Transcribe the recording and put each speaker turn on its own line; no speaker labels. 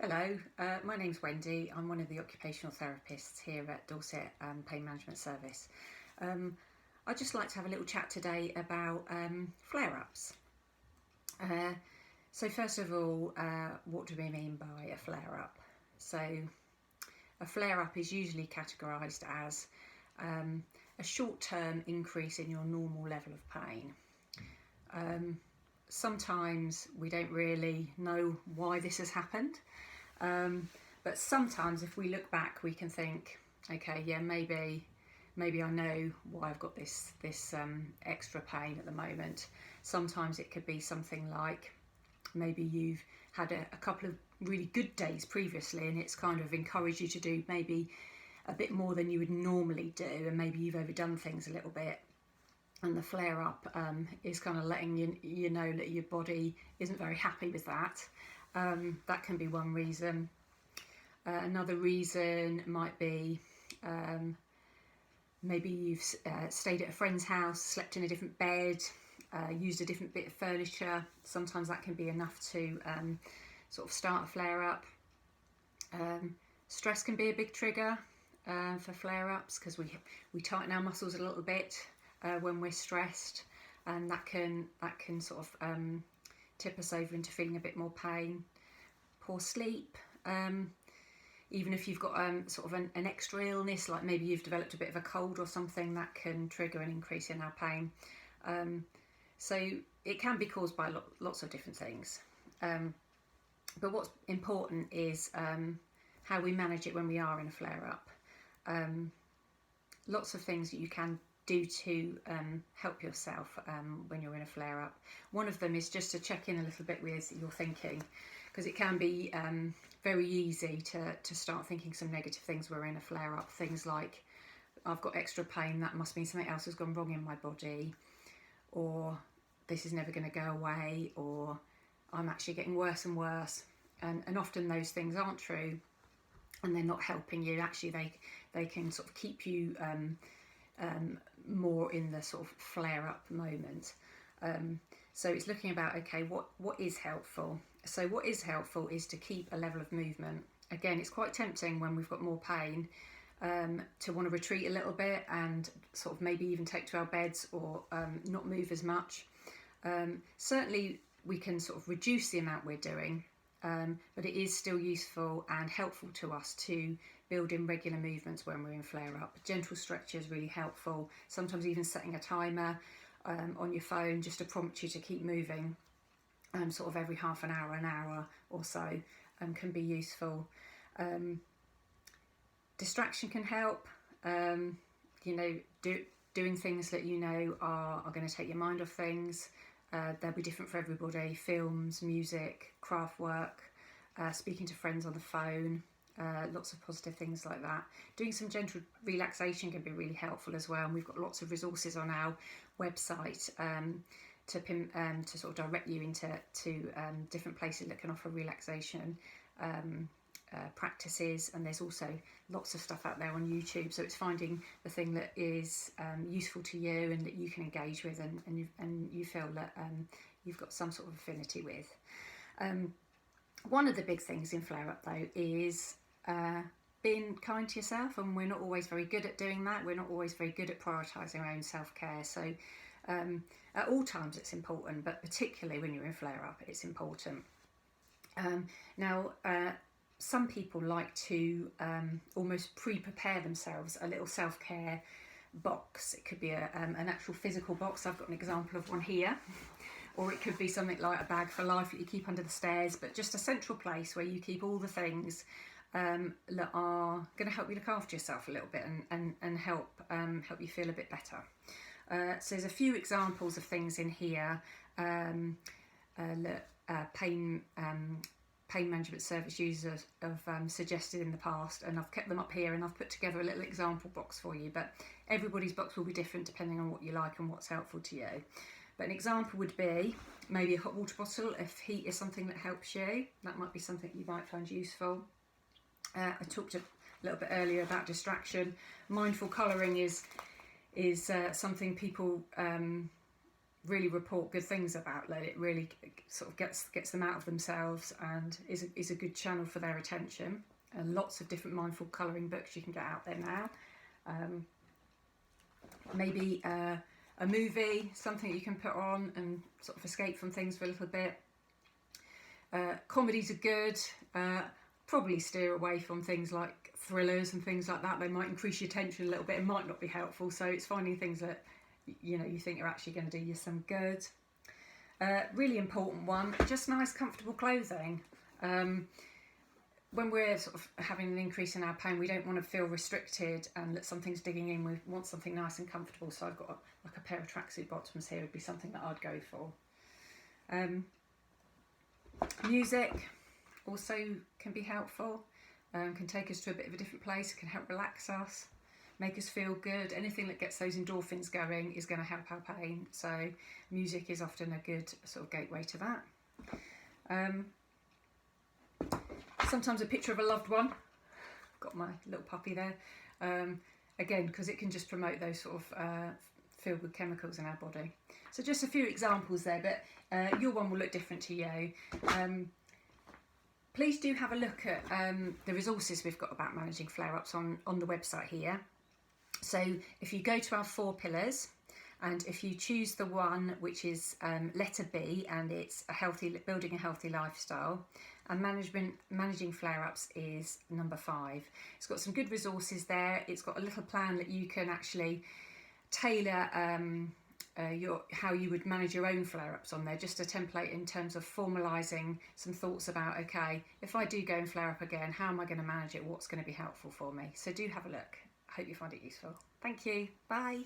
Hello, my name's Wendy. I'm one of the occupational therapists here at Dorset Pain Management Service. I'd just like to have a little chat today about flare-ups. So first of all, what do we mean by a flare-up? So a flare-up is usually categorised as a short-term increase in your normal level of pain. Sometimes we don't really know why this has happened, but sometimes if we look back we can think, okay, yeah, maybe I know why I've got this extra pain at the moment. Sometimes it could be something like maybe you've had a couple of really good days previously and it's kind of encouraged you to do maybe a bit more than you would normally do, and maybe you've overdone things a little bit, and the flare up is kind of letting you know that your body isn't very happy with that. That can be one reason. Another reason might be maybe you've stayed at a friend's house, slept in a different bed, used a different bit of furniture. Sometimes that can be enough to sort of start a flare up. Stress can be a big trigger for flare ups because we tighten our muscles a little bit when we're stressed, and that can sort of tip us over into feeling a bit more pain. Poor sleep, even if you've got sort of an extra illness, like maybe you've developed a bit of a cold or something, that can trigger an increase in our pain. So it can be caused by lots of different things, but what's important is how we manage it when we are in a flare-up. Lots of things that you can do to help yourself when you're in a flare-up. One of them is just to check in a little bit with your thinking, because it can be very easy to start thinking some negative things when we're in a flare-up. Things like, I've got extra pain, that must mean something else has gone wrong in my body, or this is never going to go away, or I'm actually getting worse and worse. And often those things aren't true and they're not helping you. Actually they can sort of keep you more in the sort of flare-up moment. So it's looking about, okay, what is helpful? So what is helpful is to keep a level of movement. Again, it's quite tempting when we've got more pain to want to retreat a little bit and sort of maybe even take to our beds or not move as much. Certainly we can sort of reduce the amount we're doing, but it is still useful and helpful to us to build in regular movements when we're in flare-up. Gentle stretch is really helpful. Sometimes even setting a timer on your phone just to prompt you to keep moving, sort of every half an hour or so, can be useful. Distraction can help. Doing things that you know are going to take your mind off things. They'll be different for everybody. Films, music, craft work, speaking to friends on the phone, lots of positive things like that. Doing some gentle relaxation can be really helpful as well, and we've got lots of resources on our website to sort of direct you into different places that can offer relaxation practices, and there's also lots of stuff out there on YouTube. So it's finding the thing that is useful to you and that you can engage with, and you feel that you've got some sort of affinity with. One of the big things in flare-up though is being kind to yourself, and we're not always very good at doing that. We're not always very good at prioritising our own self-care. So at all times it's important, but particularly when you're in flare-up it's important. Now some people like to almost pre-prepare themselves a little self-care box. It could be an actual physical box. I've got an example of one here. Or it could be something like a bag for life that you keep under the stairs, but just a central place where you keep all the things that are going to help you look after yourself a little bit and help you feel a bit better. So there's a few examples of things in here that pain management service users have suggested in the past, and I've kept them up here and I've put together a little example box for you, but everybody's box will be different depending on what you like and what's helpful to you. But an example would be maybe a hot water bottle if heat is something that helps you. That might be something you might find useful. I talked a little bit earlier about distraction. Mindful colouring is something people really report good things about lead. It really sort of gets them out of themselves and is a good channel for their attention. And lots of different mindful colouring books you can get out there now. Maybe a movie, something you can put on and sort of escape from things for a little bit. Comedies are good. Probably steer away from things like thrillers and things like that. They might increase your tension a little bit and might not be helpful. So it's finding things that you think are actually going to do you some good. Really important one, just nice comfortable clothing. When we're sort of having an increase in our pain, we don't want to feel restricted and that something's digging in. We want something nice and comfortable. So I've got like a pair of tracksuit bottoms here would be something that I'd go for. Music also can be helpful, can take us to a bit of a different place, can help relax us, make us feel good. Anything that gets those endorphins going is going to help our pain. So music is often a good sort of gateway to that. Sometimes a picture of a loved one. Got my little puppy there. Again, because it can just promote those sort of feel-good chemicals in our body. So just a few examples there, but your one will look different to you. Please do have a look at the resources we've got about managing flare-ups on the website here. So if you go to our 4 pillars, and if you choose the one which is letter B, and it's building a healthy lifestyle, and managing flare-ups is number 5. It's got some good resources there. It's got a little plan that you can actually tailor how you would manage your own flare-ups on there, just a template in terms of formalising some thoughts about, okay, if I do go and flare up again, how am I going to manage it? What's going to be helpful for me? So do have a look. I hope you find it useful. Thank you. Bye.